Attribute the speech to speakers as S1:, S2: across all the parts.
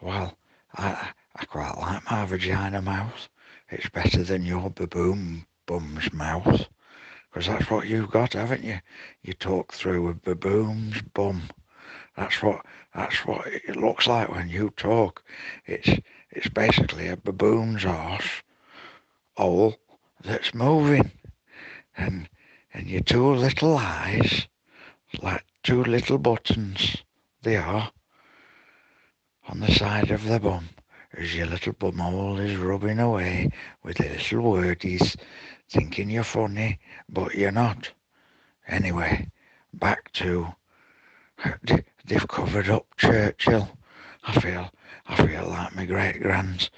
S1: Well, I quite like my vagina mouth. It's better than your baboon bum's mouth. 'Cause that's what you've got, haven't you? You talk through a baboon's bum. That's what that's what it looks like when you talk. It's it's basically a baboon's arse hole that's moving, and and your two little eyes, like two little buttons, they are on the side of the bum, as your little bumhole is rubbing away with the little wordies, thinking you're funny, but you're not. Anyway, back to they've covered up Churchill. I feel like my great grand's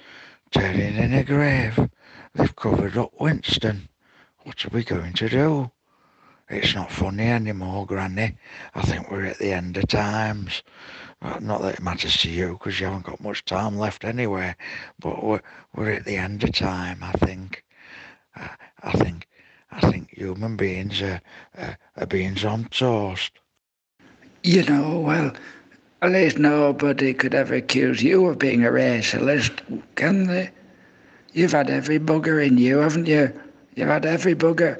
S1: turning in a grave. They've covered up Winston. What are we going to do? It's not funny anymore, Granny. I think we're at the end of times. Well, not that it matters to you, because you haven't got much time left anyway. But we're at the end of time, I think. I, I think I think human beings are beings on toast.
S2: Well, at least nobody could ever accuse you of being a racialist, can they? You've had every bugger in you, haven't you? You've had every bugger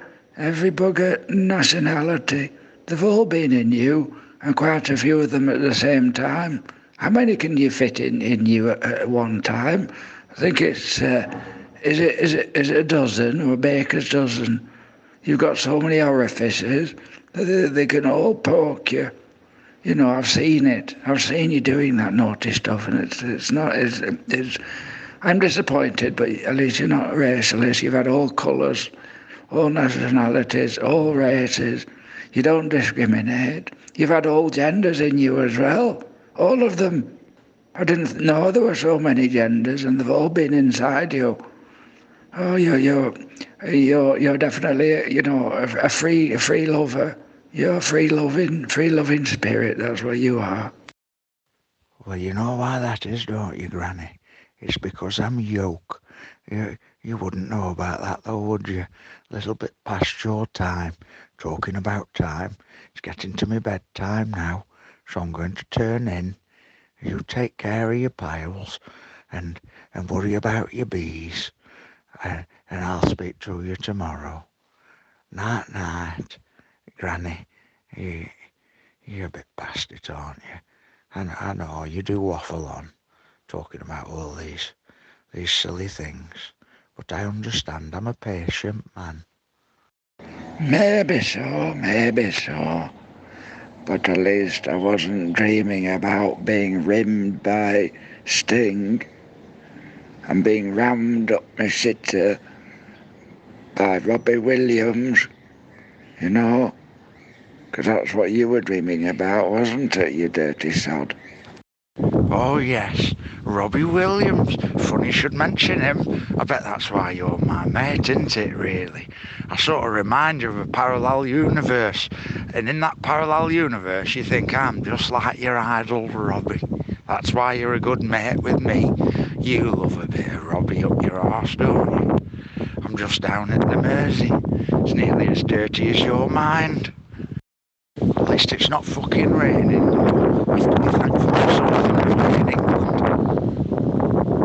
S2: nationality. They've all been in you, and quite a few of them at the same time. How many can you fit in you at one time? I think it's is it a dozen or a baker's dozen? You've got so many orifices that they can all poke you. I've seen it. I've seen you doing that naughty stuff, and it's not. It's I'm disappointed, but at least you're not a racialist. You've had all colours, all nationalities, all races. You don't discriminate. You've had all genders in you as well. All of them. I didn't know there were so many genders, and they've all been inside you. Oh, you're definitely, a free lover. You're a free loving spirit. That's what you are.
S1: Well, you know why that is, don't you, Granny? It's because I'm yoke. You wouldn't know about that, though, would you? Little bit past your time. Talking about time. It's getting to me bedtime now, so I'm going to turn in. You take care of your piles, and worry about your bees, and I'll speak to you tomorrow. Night, night, Granny. You, you're a bit past it, aren't you? And I know you do waffle on, talking about all these silly things. But I understand I'm a patient man.
S2: Maybe so. But at least I wasn't dreaming about being rimmed by Sting and being rammed up my sitter by Robbie Williams, you know, because that's what you were dreaming about, wasn't it, you dirty sod?
S1: Oh yes, Robbie Williams. Funny you should mention him. I bet that's why you're my mate, isn't it, really? I sort of remind you of a parallel universe. And in that parallel universe, you think I'm just like your idol, Robbie. That's why you're a good mate with me. You love a bit of Robbie up your arse, don't you? I'm just down at the Mersey. It's nearly as dirty as your mind. At least it's not fucking raining. I have to be thankful for something in England.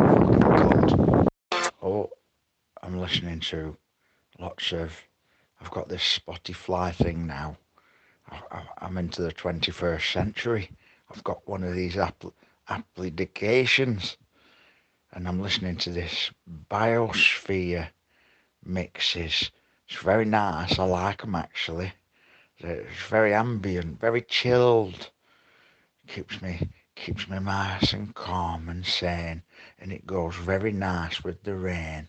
S1: Fucking cunt. Oh, I'm listening to lots of. I've got this Spotify thing now. I'm into the 21st century. I've got one of these applications, and I'm listening to this Biosphere mixes. It's very nice. I like them actually. It's very ambient, very chilled. Keeps me nice and calm and sane, and it goes very nice with the rain.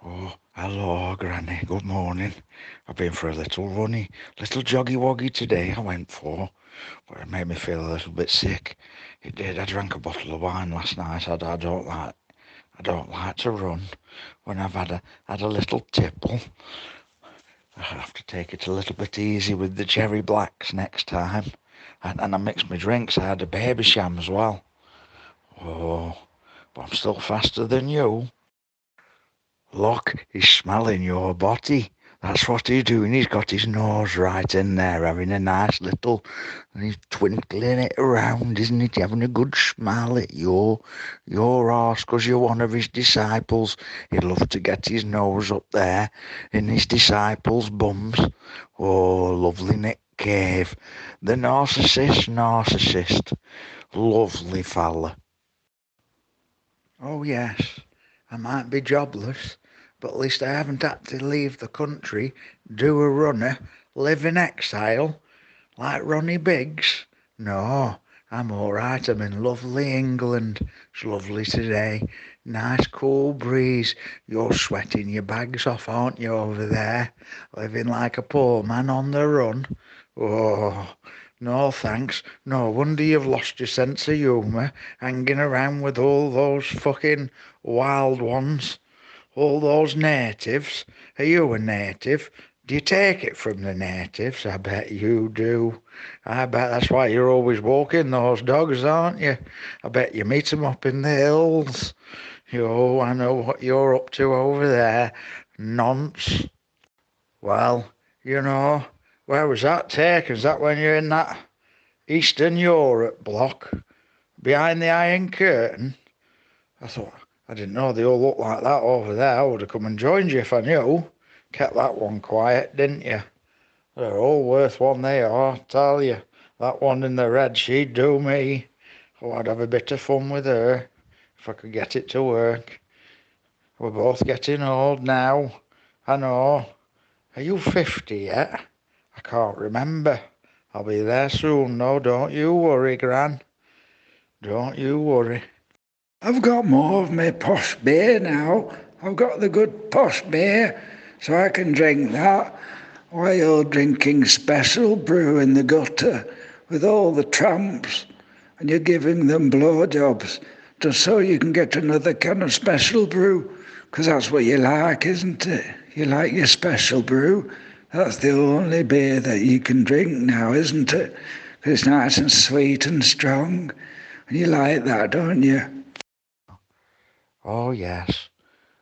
S1: Oh, hello, Granny. Good morning. I've been for a little runny, little joggy woggy today. I went for, but it made me feel a little bit sick. It did. I drank a bottle of wine last night. I don't like to run when I've had a little tipple. I have to take it a little bit easy with the cherry blacks next time. And I mixed my drinks. I had a baby sham as well. Oh, but I'm still faster than you. Look, he's smelling your body. That's what he's doing. He's got his nose right in there, having a nice little, and he's twinkling it around, isn't he? Having a good smile at your arse, 'cause you're one of his disciples. He'd love to get his nose up there in his disciples' bums. Oh, lovely Nick Cave. The narcissist. Lovely fella. Oh, yes, I might be jobless, but at least I haven't had to leave the country, do a runner, live in exile, like Ronnie Biggs. No, I'm all right. I'm in lovely England. It's lovely today. Nice cool breeze. You're sweating your bags off, aren't you, over there? Living like a poor man on the run. Oh, no thanks. No wonder you've lost your sense of humour, hanging around with all those fucking wild ones. All those natives. Are you a native? Do you take it from the natives? I bet you do. I bet that's why you're always walking those dogs, aren't you? I bet you meet 'em up in the hills. Oh, I know what you're up to over there. Nonce. Well, where was that taken? Is that when you're in that Eastern Europe block? Behind the Iron Curtain? I didn't know they all looked like that over there. I would have come and joined you if I knew. Kept that one quiet, didn't you? They're all worth one, they are, I tell you. That one in the red, she'd do me. Oh, I'd have a bit of fun with her, if I could get it to work. We're both getting old now, I know. Are you 50 yet? I can't remember. I'll be there soon, though, don't you worry, Gran. Don't you worry.
S2: I've got more of my posh beer now. I've got the good posh beer, so I can drink that while you're drinking special brew in the gutter with all the tramps, and you're giving them blowjobs just so you can get another can of special brew, because that's what you like, isn't it? You like your special brew. That's the only beer that you can drink now, isn't it? Because it's nice and sweet and strong, and you like that, don't you?
S1: Oh, yes.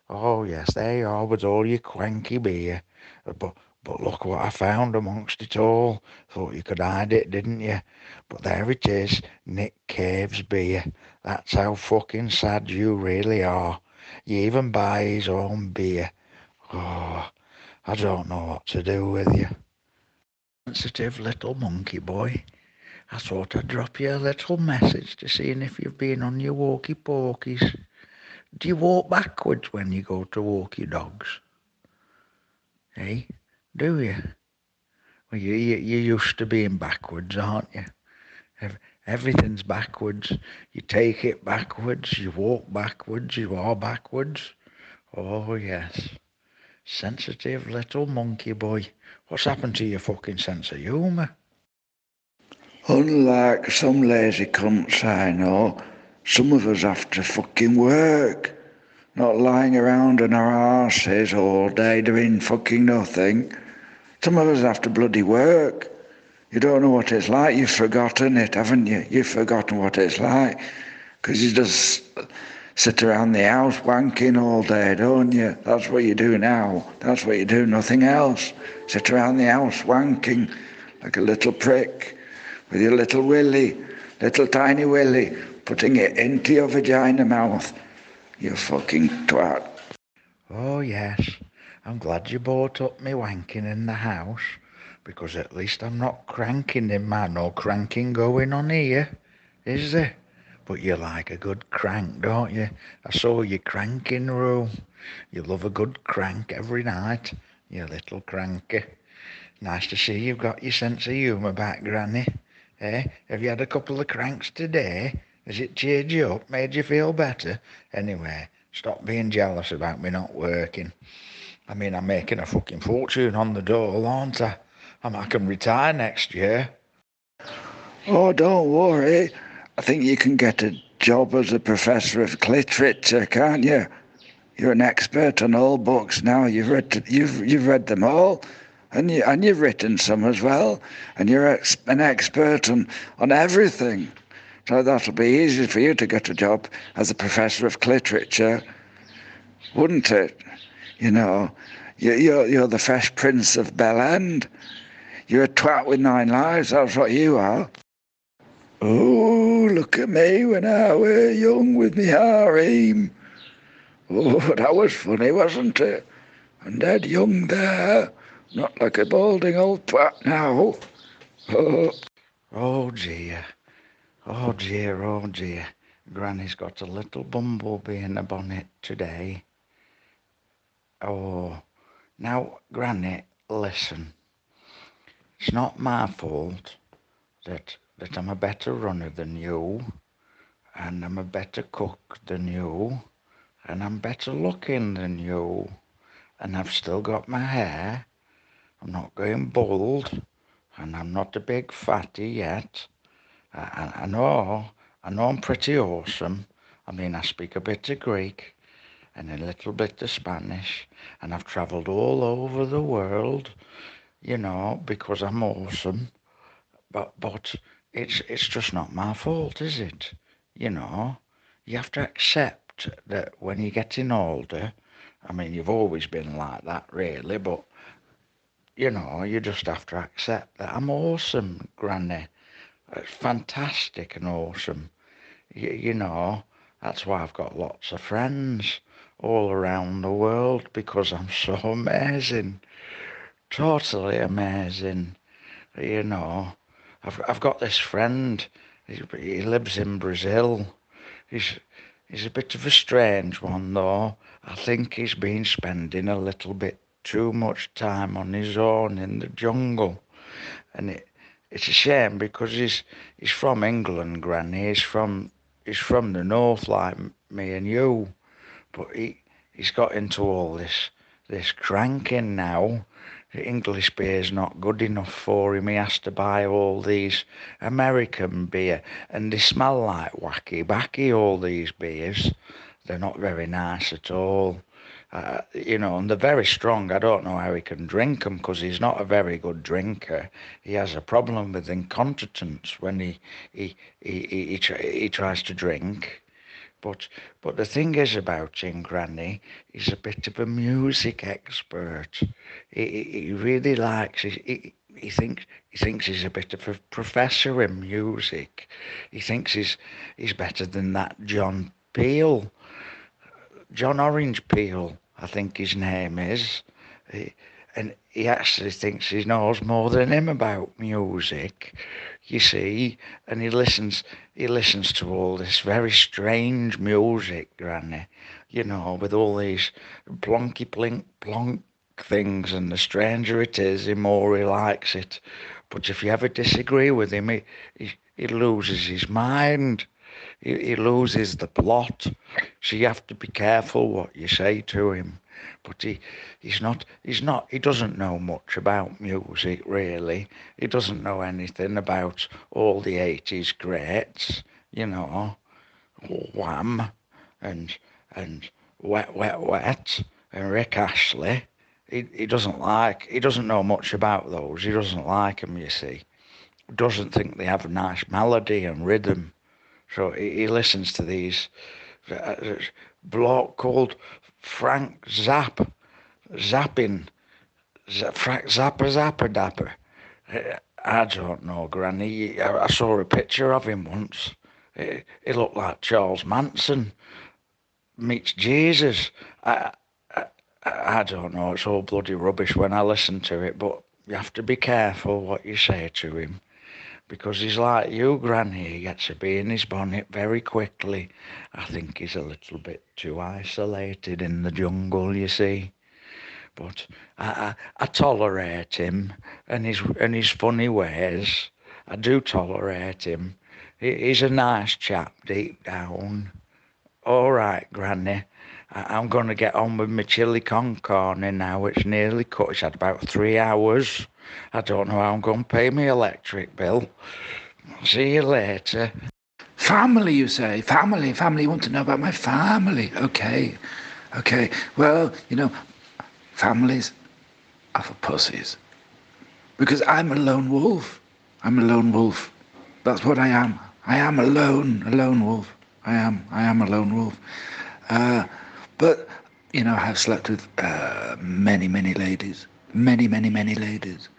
S1: Oh, yes, there you are with all your cranky beer. But look what I found amongst it all. Thought you could hide it, didn't you? But there it is, Nick Cave's beer. That's how fucking sad you really are. You even buy his own beer. Oh, I don't know what to do with you. Sensitive little monkey boy. I thought I'd drop you a little message to see if you've been on your walkie-talkies. Do you walk backwards when you go to walk your dogs? Eh? Do you? Well, you're used to being backwards, aren't you? Everything's backwards. You take it backwards, you walk backwards, you are backwards. Oh, yes. Sensitive little monkey boy. What's happened to your fucking sense of humour?
S2: Unlike some lazy cunts I know, some of us have to fucking work. Not lying around on our arses all day doing fucking nothing. Some of us have to bloody work. You don't know what it's like. You've forgotten it, haven't you? You've forgotten what it's like. Because you just sit around the house wanking all day, don't you? That's what you do now. That's what you do, nothing else. Sit around the house wanking like a little prick with your little willy, little tiny willy, putting it into your vagina mouth. You fucking twat.
S1: Oh, yes. I'm glad you brought up me wanking in the house, because at least I'm not cranking in man or cranking going on here, is there? But you like a good crank, don't you? I saw you cranking room. You love a good crank every night, you little cranky. Nice to see you've got your sense of humour back, Granny. Eh? Have you had a couple of cranks today? Has it cheered you up, made you feel better? Anyway, stop being jealous about me not working. I mean, I'm making a fucking fortune on the dole, aren't I? I can retire next year.
S2: Oh, don't worry. I think you can get a job as a professor of literature, can't you? You're an expert on all books now. You've read them all, and you've written some as well, and you're an expert on everything. So that'll be easy for you to get a job as a professor of literature, wouldn't it? You know, You're the Fresh Prince of Bel End. You're a twat with 9 lives, that's what you are. Oh, look at me when I were young with me harem. Oh, that was funny, wasn't it? And dead young there, not like a balding old twat now. Oh,
S1: Oh dear, oh dear, oh dear. Granny's got a little bumblebee in the bonnet today. Oh, now, Granny, listen. It's not my fault that I'm a better runner than you, and I'm a better cook than you, and I'm better looking than you, and I've still got my hair. I'm not going bald, and I'm not a big fatty yet. I know I'm pretty awesome. I mean, I speak a bit of Greek and a little bit of Spanish, and I've travelled all over the world, because I'm awesome. But it's just not my fault, is it? You know, you have to accept that when you're getting older. I mean, you've always been like that, really, but you just have to accept that I'm awesome, Granny. It's fantastic and awesome. You know, that's why I've got lots of friends all around the world because I'm so amazing, totally amazing. You know, I've got this friend. He lives in Brazil. He's he's a bit of a strange one though. I think he's been spending a little bit too much time on his own in the jungle, and it's a shame because he's from England, Granny. He's from the north like me and you, but he's got into all this cranking now. The English beer's not good enough for him. He has to buy all these American beer, and they smell like wacky backy, all these beers. They're not very nice at all. And they're very strong. I don't know how he can drink them because he's not a very good drinker. He has a problem with incontinence when he tries to drink. But the thing is about him, Granny, he's a bit of a music expert. He really likes. He thinks he's a bit of a professor in music. He thinks he's better than that John Peel, John Orange Peel, I think his name is. He, and he actually thinks he knows more than him about music, you see, and he listens to all this very strange music, Granny, with all these plonky plink plonk things, and the stranger it is, the more he likes it. But if you ever disagree with him, he loses his mind. He loses the plot, so you have to be careful what you say to him. But he doesn't know much about music, really. He doesn't know anything about all the 80s greats, Wham, and Wet, Wet, Wet, and Rick Astley. He doesn't know much about those. He doesn't like them, you see. Doesn't think they have a nice melody and rhythm. So he listens to these bloke called Frank Zapping, Frank Zappa Dapper. I don't know, Granny. I saw a picture of him once. He looked like Charles Manson meets Jesus. I don't know. It's all bloody rubbish when I listen to it, but you have to be careful what you say to him. Because he's like you, Granny. He gets a bee in his bonnet very quickly. I think he's a little bit too isolated in the jungle, you see. But I tolerate him and his funny ways. I do tolerate him. He's a nice chap deep down. All right, Granny. I'm going to get on with my chili con carne now. It's nearly cut. It's had about 3 hours. I don't know how I'm going to pay my electric bill. See you later.
S2: Family, you say? Family. You want to know about my family. Okay. Well, families are for pussies. Because I'm a lone wolf. That's what I am. I am a lone wolf. I am a lone wolf. But have slept with many, many ladies. Many, many, many ladies.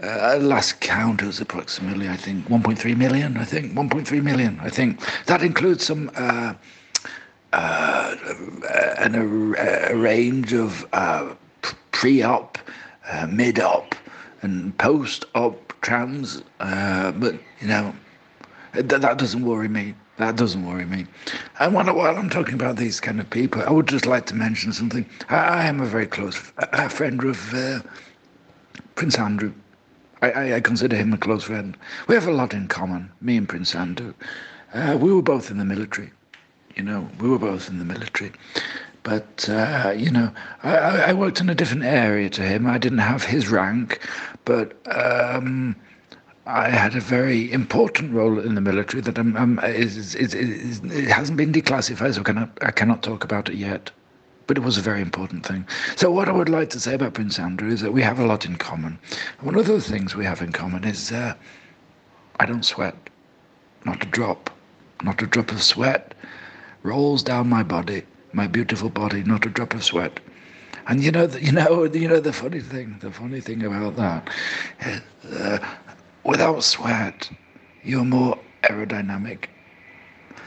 S2: Last count was approximately, I think, 1.3 million. I think 1.3 million. I think that includes some a range of pre-op, mid-op, and post-op trans. But that doesn't worry me. That doesn't worry me. And while I'm talking about these kind of people, I would just like to mention something. I am a very close friend of Prince Andrew. I consider him a close friend. We have a lot in common, me and Prince Andrew. We were both in the military. We were both in the military. But, I worked in a different area to him. I didn't have his rank, but I had a very important role in the military that it hasn't been declassified, so I cannot talk about it yet. But it was a very important thing. So what I would like to say about Prince Andrew is that we have a lot in common. One of the things we have in common is I don't sweat. Not a drop. Not a drop of sweat rolls down my body, my beautiful body, not a drop of sweat. And the funny thing about that is, without sweat, you're more aerodynamic.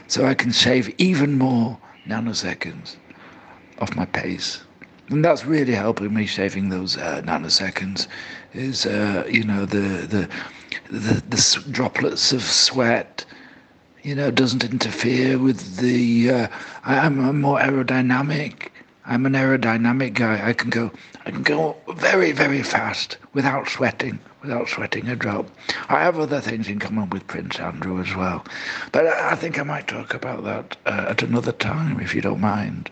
S2: So I can shave even more nanoseconds off my pace. And that's really helping me shaving those nanoseconds is, the droplets of sweat, doesn't interfere with the, I'm more aerodynamic. I'm an aerodynamic guy. I can go very, very fast without sweating a drop. I have other things in common with Prince Andrew as well. But I think I might talk about that at another time, if you don't mind.